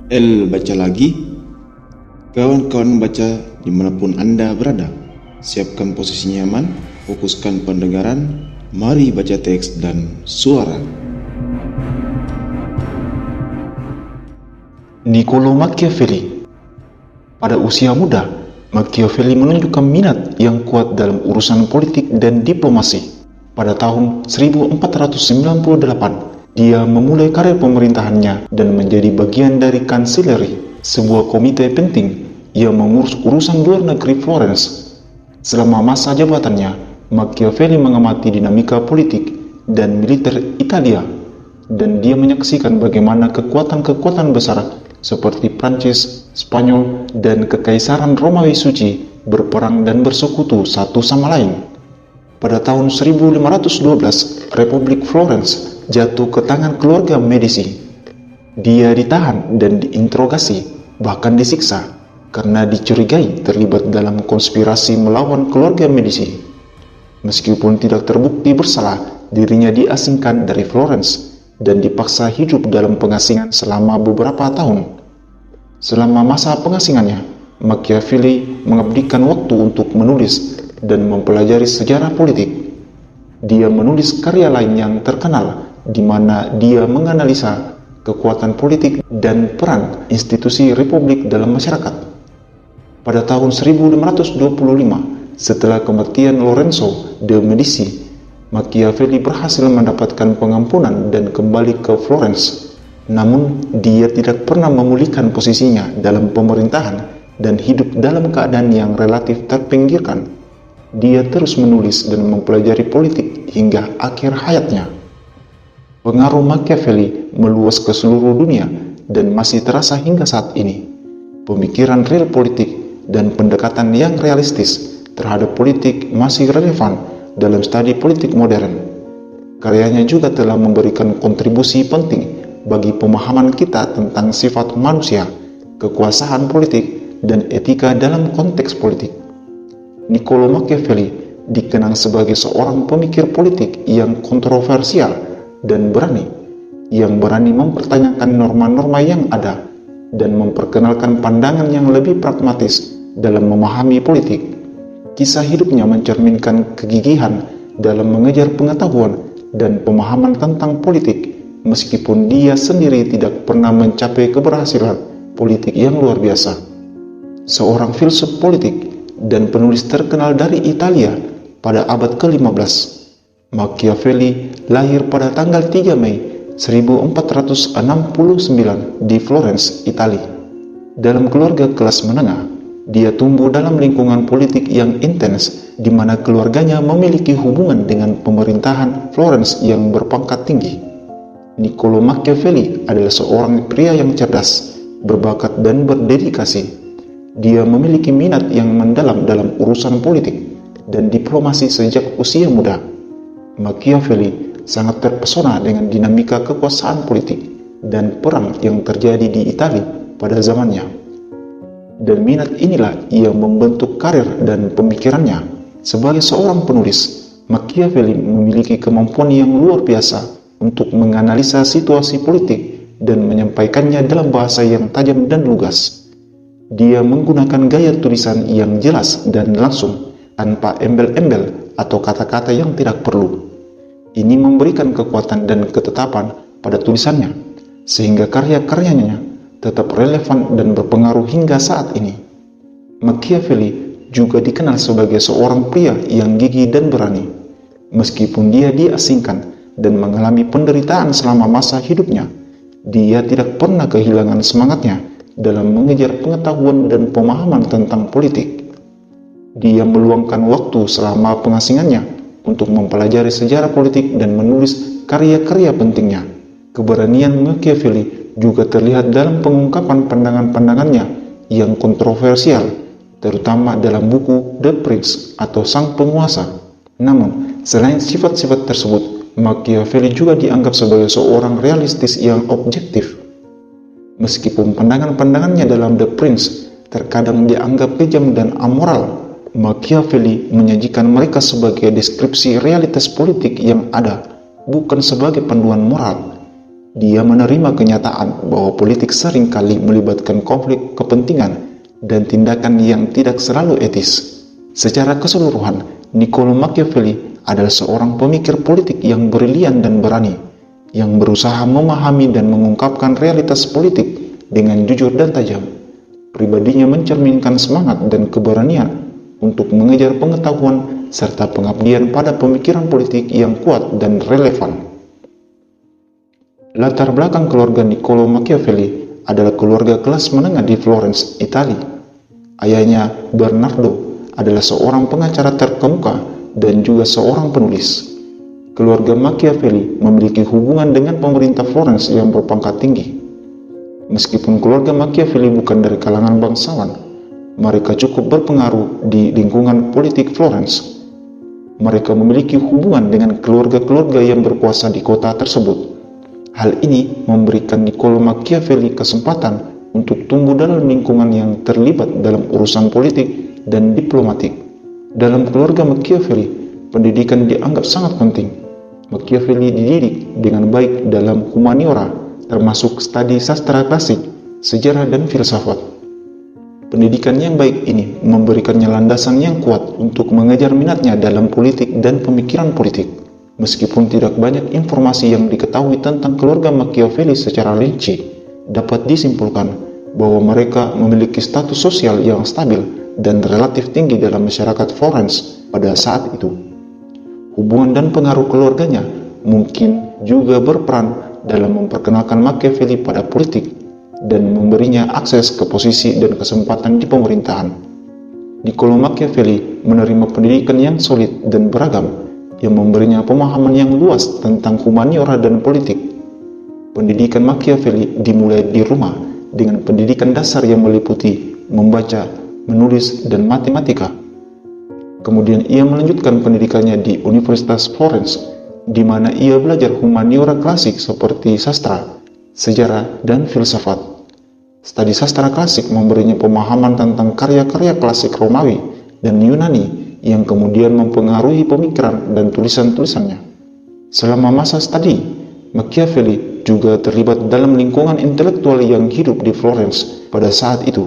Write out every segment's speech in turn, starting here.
Baca lagi. Kawan-kawan baca dimanapun Anda berada. Siapkan posisi nyaman, fokuskan pendengaran. Mari baca teks dan suara. Niccolo Machiavelli. Pada usia muda, Machiavelli menunjukkan minat yang kuat dalam urusan politik dan diplomasi. Pada tahun 1498, dia memulai karir pemerintahannya dan menjadi bagian dari Kanseleri, sebuah komite penting yang mengurus urusan luar negeri Florence. Selama masa jabatannya, Machiavelli mengamati dinamika politik dan militer Italia, dan dia menyaksikan bagaimana kekuatan-kekuatan besar seperti Prancis, Spanyol, dan Kekaisaran Romawi Suci berperang dan bersekutu satu sama lain. Pada tahun 1512, Republik Florence jatuh ke tangan keluarga Medici. Dia ditahan dan diinterogasi, bahkan disiksa, karena dicurigai terlibat dalam konspirasi melawan keluarga Medici. Meskipun tidak terbukti bersalah, dirinya diasingkan dari Florence dan dipaksa hidup dalam pengasingan selama beberapa tahun. Selama masa pengasingannya, Machiavelli mengabdikan waktu untuk menulis dan mempelajari sejarah politik. Dia menulis karya lain yang terkenal, di mana dia menganalisa kekuatan politik dan peran institusi republik dalam masyarakat. Pada tahun 1525, setelah kematian Lorenzo de Medici, Machiavelli berhasil mendapatkan pengampunan dan kembali ke Florence. Namun, dia tidak pernah memulihkan posisinya dalam pemerintahan dan hidup dalam keadaan yang relatif terpinggirkan. Dia terus menulis dan mempelajari politik hingga akhir hayatnya. Pengaruh Machiavelli meluas ke seluruh dunia dan masih terasa hingga saat ini. Pemikiran real politik dan pendekatan yang realistis terhadap politik masih relevan dalam studi politik modern. Karyanya juga telah memberikan kontribusi penting bagi pemahaman kita tentang sifat manusia, kekuasaan politik, dan etika dalam konteks politik. Niccolo Machiavelli dikenang sebagai seorang pemikir politik yang kontroversial dan berani, yang berani mempertanyakan norma-norma yang ada dan memperkenalkan pandangan yang lebih pragmatis dalam memahami politik. Kisah hidupnya mencerminkan kegigihan dalam mengejar pengetahuan dan pemahaman tentang politik, meskipun dia sendiri tidak pernah mencapai keberhasilan politik yang luar biasa. Seorang filsuf politik dan penulis terkenal dari Italia pada abad ke-15, Machiavelli lahir pada tanggal 3 Mei 1469 di Florence, Italia. Dalam keluarga kelas menengah, dia tumbuh dalam lingkungan politik yang intens, di mana keluarganya memiliki hubungan dengan pemerintahan Florence yang berpangkat tinggi. Niccolo Machiavelli adalah seorang pria yang cerdas, berbakat dan berdedikasi. Dia memiliki minat yang mendalam dalam urusan politik dan diplomasi sejak usia muda. Machiavelli sangat terpesona dengan dinamika kekuasaan politik dan perang yang terjadi di Italia pada zamannya. Dan minat inilah yang membentuk karir dan pemikirannya. Sebagai seorang penulis, Machiavelli memiliki kemampuan yang luar biasa untuk menganalisa situasi politik dan menyampaikannya dalam bahasa yang tajam dan lugas. Dia menggunakan gaya tulisan yang jelas dan langsung, tanpa embel-embel atau kata-kata yang tidak perlu. Ini memberikan kekuatan dan ketetapan pada tulisannya, sehingga karya-karyanya tetap relevan dan berpengaruh hingga saat ini. Machiavelli juga dikenal sebagai seorang pria yang gigih dan berani. Meskipun dia diasingkan dan mengalami penderitaan selama masa hidupnya, dia tidak pernah kehilangan semangatnya dalam mengejar pengetahuan dan pemahaman tentang politik. Dia meluangkan waktu selama pengasingannya untuk mempelajari sejarah politik dan menulis karya-karya pentingnya. Keberanian Machiavelli juga terlihat dalam pengungkapan pandangan-pandangannya yang kontroversial, terutama dalam buku The Prince atau Sang Penguasa. Namun, selain sifat-sifat tersebut, Machiavelli juga dianggap sebagai seorang realistis yang objektif. Meskipun pandangan-pandangannya dalam The Prince terkadang dianggap kejam dan amoral, Machiavelli menyajikan mereka sebagai deskripsi realitas politik yang ada, bukan sebagai panduan moral. Dia menerima kenyataan bahwa politik seringkali melibatkan konflik kepentingan dan tindakan yang tidak selalu etis. Secara keseluruhan, Niccolo Machiavelli adalah seorang pemikir politik yang brilian dan berani, yang berusaha memahami dan mengungkapkan realitas politik dengan jujur dan tajam. Pribadinya mencerminkan semangat dan keberanian untuk mengejar pengetahuan serta pengabdian pada pemikiran politik yang kuat dan relevan. Latar belakang keluarga Niccolo Machiavelli adalah keluarga kelas menengah di Florence, Italia. Ayahnya, Bernardo, adalah seorang pengacara terkemuka dan juga seorang penulis. Keluarga Machiavelli memiliki hubungan dengan pemerintah Florence yang berpangkat tinggi. Meskipun keluarga Machiavelli bukan dari kalangan bangsawan, mereka cukup berpengaruh di lingkungan politik Florence. Mereka memiliki hubungan dengan keluarga-keluarga yang berkuasa di kota tersebut. Hal ini memberikan Niccolo Machiavelli kesempatan untuk tumbuh dalam lingkungan yang terlibat dalam urusan politik dan diplomatik. Dalam keluarga Machiavelli, pendidikan dianggap sangat penting. Machiavelli dididik dengan baik dalam humaniora, termasuk studi sastra klasik, sejarah, dan filsafat. Pendidikan yang baik ini memberikannya landasan yang kuat untuk mengejar minatnya dalam politik dan pemikiran politik. Meskipun tidak banyak informasi yang diketahui tentang keluarga Machiavelli secara rinci, dapat disimpulkan bahwa mereka memiliki status sosial yang stabil dan relatif tinggi dalam masyarakat Florence pada saat itu. Hubungan dan pengaruh keluarganya mungkin juga berperan dalam memperkenalkan Machiavelli pada politik dan memberinya akses ke posisi dan kesempatan di pemerintahan. Niccolo Machiavelli menerima pendidikan yang solid dan beragam, yang memberinya pemahaman yang luas tentang humaniora dan politik. Pendidikan Machiavelli dimulai di rumah dengan pendidikan dasar yang meliputi membaca, menulis, dan matematika. Kemudian ia melanjutkan pendidikannya di Universitas Florence, di mana ia belajar humaniora klasik seperti sastra, sejarah, dan filsafat. Studi sastra klasik memberinya pemahaman tentang karya-karya klasik Romawi dan Yunani yang kemudian mempengaruhi pemikiran dan tulisan-tulisannya. Selama masa studi, Machiavelli juga terlibat dalam lingkungan intelektual yang hidup di Florence pada saat itu.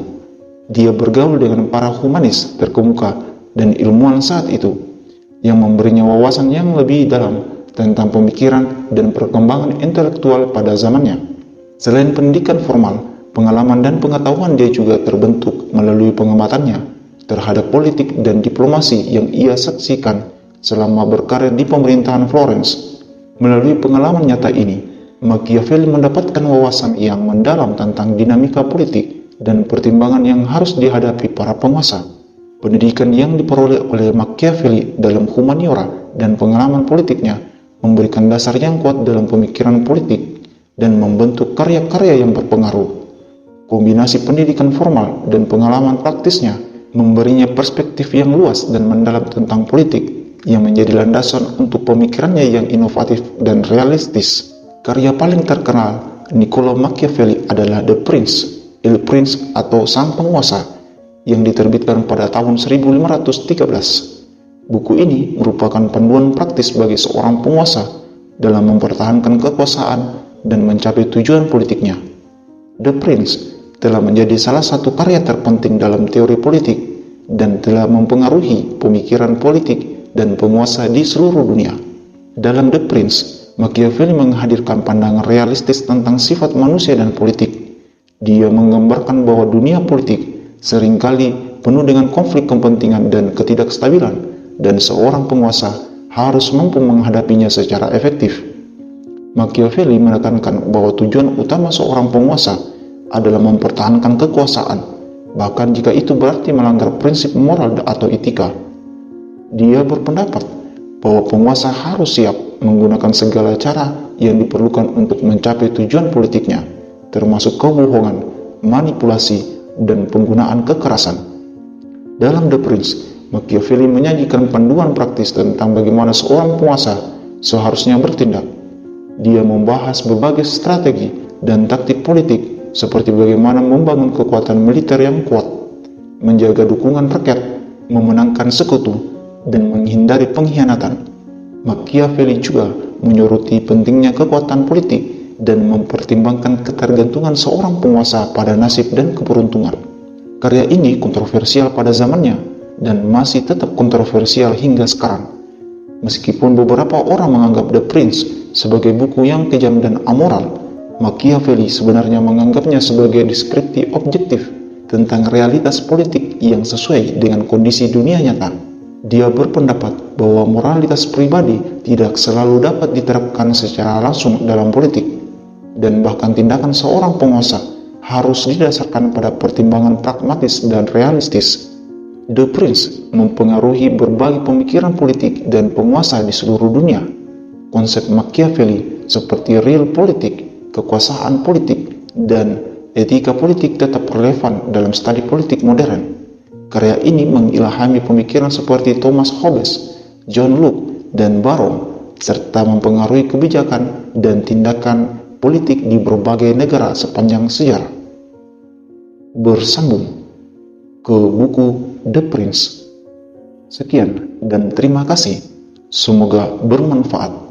Dia bergaul dengan para humanis terkemuka dan ilmuwan saat itu, yang memberinya wawasan yang lebih dalam tentang pemikiran dan perkembangan intelektual pada zamannya. Selain pendidikan formal, pengalaman dan pengetahuan dia juga terbentuk melalui pengamatannya terhadap politik dan diplomasi yang ia saksikan selama berkarir di pemerintahan Florence. Melalui pengalaman nyata ini, Machiavelli mendapatkan wawasan yang mendalam tentang dinamika politik dan pertimbangan yang harus dihadapi para penguasa. Pendidikan yang diperoleh oleh Machiavelli dalam humaniora dan pengalaman politiknya memberikan dasar yang kuat dalam pemikiran politik dan membentuk karya-karya yang berpengaruh. Kombinasi pendidikan formal dan pengalaman praktisnya memberinya perspektif yang luas dan mendalam tentang politik yang menjadi landasan untuk pemikirannya yang inovatif dan realistis. Karya paling terkenal Niccolo Machiavelli adalah The Prince, Il Prince atau Sang Penguasa, yang diterbitkan pada tahun 1513. Buku ini merupakan panduan praktis bagi seorang penguasa dalam mempertahankan kekuasaan dan mencapai tujuan politiknya. The Prince telah menjadi salah satu karya terpenting dalam teori politik dan telah mempengaruhi pemikiran politik dan penguasa di seluruh dunia. Dalam The Prince, Machiavelli menghadirkan pandangan realistis tentang sifat manusia dan politik. Dia menggambarkan bahwa dunia politik seringkali penuh dengan konflik kepentingan dan ketidakstabilan, dan seorang penguasa harus mampu menghadapinya secara efektif. Machiavelli menekankan bahwa tujuan utama seorang penguasa adalah mempertahankan kekuasaan, bahkan jika itu berarti melanggar prinsip moral atau etika. Dia berpendapat bahwa penguasa harus siap menggunakan segala cara yang diperlukan untuk mencapai tujuan politiknya, termasuk kebohongan, manipulasi, dan penggunaan kekerasan. Dalam The Prince, Machiavelli menyajikan panduan praktis tentang bagaimana seorang penguasa seharusnya bertindak. Dia membahas berbagai strategi dan taktik politik seperti bagaimana membangun kekuatan militer yang kuat, menjaga dukungan rakyat, memenangkan sekutu, dan menghindari pengkhianatan. Machiavelli juga menyoroti pentingnya kekuatan politik dan mempertimbangkan ketergantungan seorang penguasa pada nasib dan keberuntungan. Karya ini kontroversial pada zamannya dan masih tetap kontroversial hingga sekarang. Meskipun beberapa orang menganggap The Prince sebagai buku yang kejam dan amoral, Machiavelli sebenarnya menganggapnya sebagai deskripsi objektif tentang realitas politik yang sesuai dengan kondisi dunia nyata. Dia berpendapat bahwa moralitas pribadi tidak selalu dapat diterapkan secara langsung dalam politik, dan bahkan tindakan seorang penguasa harus didasarkan pada pertimbangan pragmatis dan realistis. The Prince mempengaruhi berbagai pemikiran politik dan penguasa di seluruh dunia. Konsep Machiavelli seperti real politik, kekuasaan politik, dan etika politik tetap relevan dalam studi politik modern. Karya ini mengilhami pemikiran seperti Thomas Hobbes, John Locke, dan Baron, serta mempengaruhi kebijakan dan tindakan politik di berbagai negara sepanjang sejarah. Bersambung ke buku The Prince. Sekian dan terima kasih. Semoga bermanfaat.